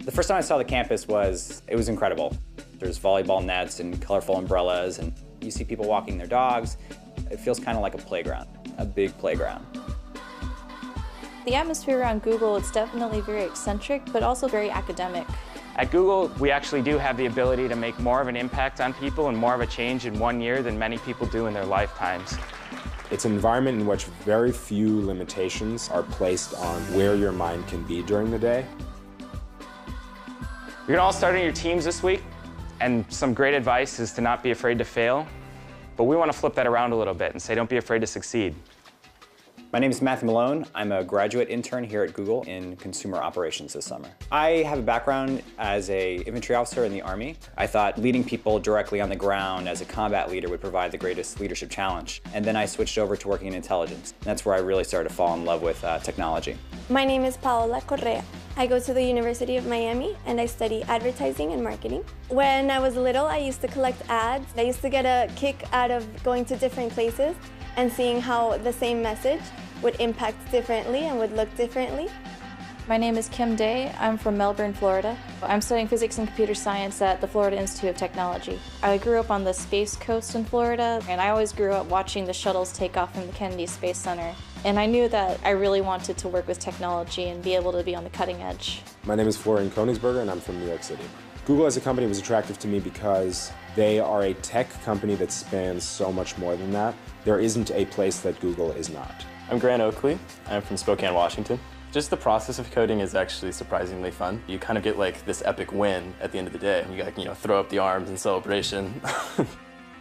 The first time I saw the campus it was incredible. There's volleyball nets and colorful umbrellas, and you see people walking their dogs. It feels kind of like a playground, a big playground. The atmosphere around Google, it's definitely very eccentric, but also very academic. At Google, we actually do have the ability to make more of an impact on people and more of a change in 1 year than many people do in their lifetimes. It's an environment in which very few limitations are placed on where your mind can be during the day. You're gonna all start on your teams this week, and some great advice is to not be afraid to fail, but we want to flip that around a little bit and say don't be afraid to succeed. My name is Matthew Malone. I'm a graduate intern here at Google in consumer operations this summer. I have a background as an infantry officer in the Army. I thought leading people directly on the ground as a combat leader would provide the greatest leadership challenge. And then I switched over to working in intelligence. And that's where I really started to fall in love with technology. My name is Paola Correa. I go to the University of Miami and I study advertising and marketing. When I was little, I used to collect ads. I used to get a kick out of going to different places and seeing how the same message would impact differently and would look differently. My name is Kim Day. I'm from Melbourne, Florida. I'm studying physics and computer science at the Florida Institute of Technology. I grew up on the Space Coast in Florida, and I always grew up watching the shuttles take off from the Kennedy Space Center. And I knew that I really wanted to work with technology and be able to be on the cutting edge. My name is Florian Koenigsberger and I'm from New York City. Google as a company was attractive to me because they are a tech company that spans so much more than that. There isn't a place that Google is not. I'm Grant Oakley. I'm from Spokane, Washington. Just the process of coding is actually surprisingly fun. You kind of get like this epic win at the end of the day. You got, throw up the arms in celebration.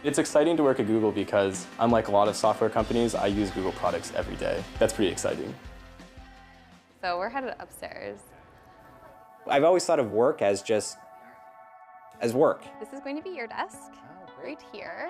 It's exciting to work at Google because, unlike a lot of software companies, I use Google products every day. That's pretty exciting. So we're headed upstairs. I've always thought of work as work. This is going to be your desk, right here.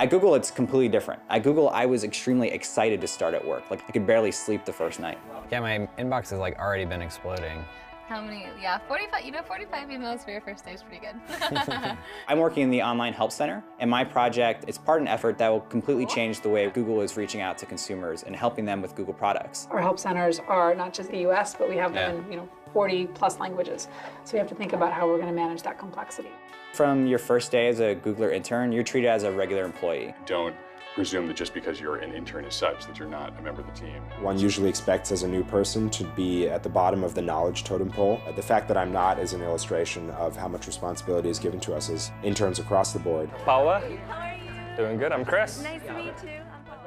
At Google, it's completely different. At Google, I was extremely excited to start at work. Like, I could barely sleep the first night. Yeah, my inbox has already been exploding. How many? Yeah, 45, 45 emails for your first day is pretty good. I'm working in the online help center, and my project is part of an effort that will completely change the way Google is reaching out to consumers and helping them with Google products. Our help centers are not just the US, but we have them in 40 plus languages. So we have to think about how we're going to manage that complexity. From your first day as a Googler intern, you're treated as a regular employee. Don't presume that just because you're an intern as such that you're not a member of the team. One usually expects as a new person to be at the bottom of the knowledge totem pole. The fact that I'm not is an illustration of how much responsibility is given to us as interns across the board. Paula? How are you? Doing good, I'm Chris. Nice to meet you.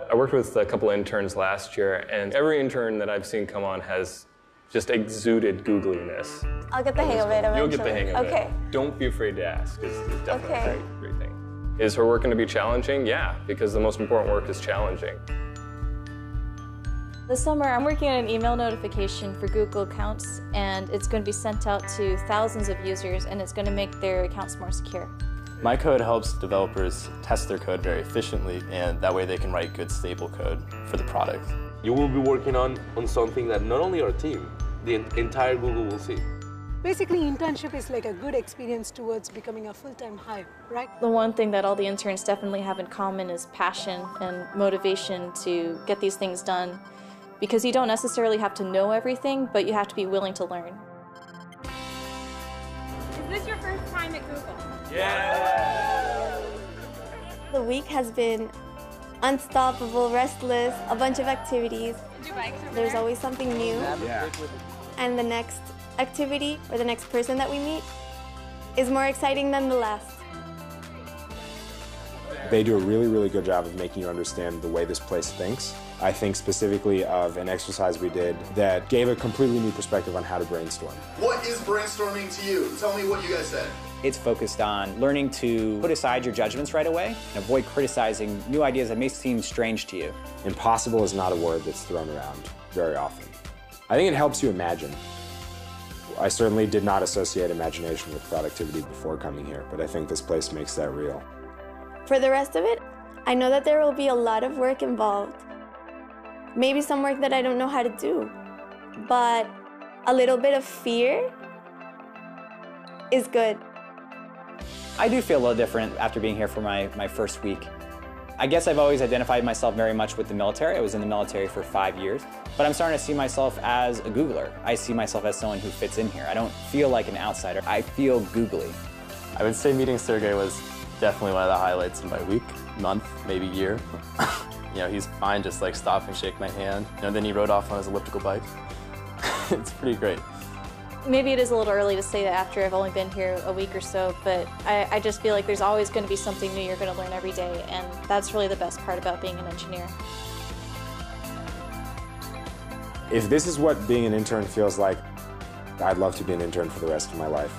I worked with a couple interns last year, and every intern that I've seen come on has just exuded googliness. I'll get the hang of it eventually. You'll get the hang of it. Okay. Don't be afraid to ask. It's definitely a great thing. Is her work going to be challenging? Yeah, because the most important work is challenging. This summer, I'm working on an email notification for Google accounts, and it's going to be sent out to thousands of users, and it's going to make their accounts more secure. My code helps developers test their code very efficiently, and that way they can write good, stable code for the product. You will be working on something that not only our team, the entire Google will see. Basically, internship is like a good experience towards becoming a full-time hire, right? The one thing that all the interns definitely have in common is passion and motivation to get these things done, because you don't necessarily have to know everything, but you have to be willing to learn. Is this your first time at Google? Yeah! The week has been unstoppable, restless, a bunch of activities. Did you bike over There's there? always something new. Yeah. And the next activity or the next person that we meet is more exciting than the last. They do a really, really good job of making you understand the way this place thinks. I think specifically of an exercise we did that gave a completely new perspective on how to brainstorm. What is brainstorming to you? Tell me what you guys said. It's focused on learning to put aside your judgments right away and avoid criticizing new ideas that may seem strange to you. Impossible is not a word that's thrown around very often. I think it helps you imagine. I certainly did not associate imagination with productivity before coming here, but I think this place makes that real. For the rest of it, I know that there will be a lot of work involved. Maybe some work that I don't know how to do, but a little bit of fear is good. I do feel a little different after being here for my first week. I guess I've always identified myself very much with the military. I was in the military for 5 years. But I'm starting to see myself as a Googler. I see myself as someone who fits in here. I don't feel like an outsider. I feel googly. I would say meeting Sergey was definitely one of the highlights of my week, month, maybe year. You know, he's fine, just like stop and shake my hand. You know, then he rode off on his elliptical bike. It's pretty great. Maybe it is a little early to say that after I've only been here a week or so, but I just feel like there's always going to be something new you're going to learn every day, and that's really the best part about being an engineer. If this is what being an intern feels like, I'd love to be an intern for the rest of my life.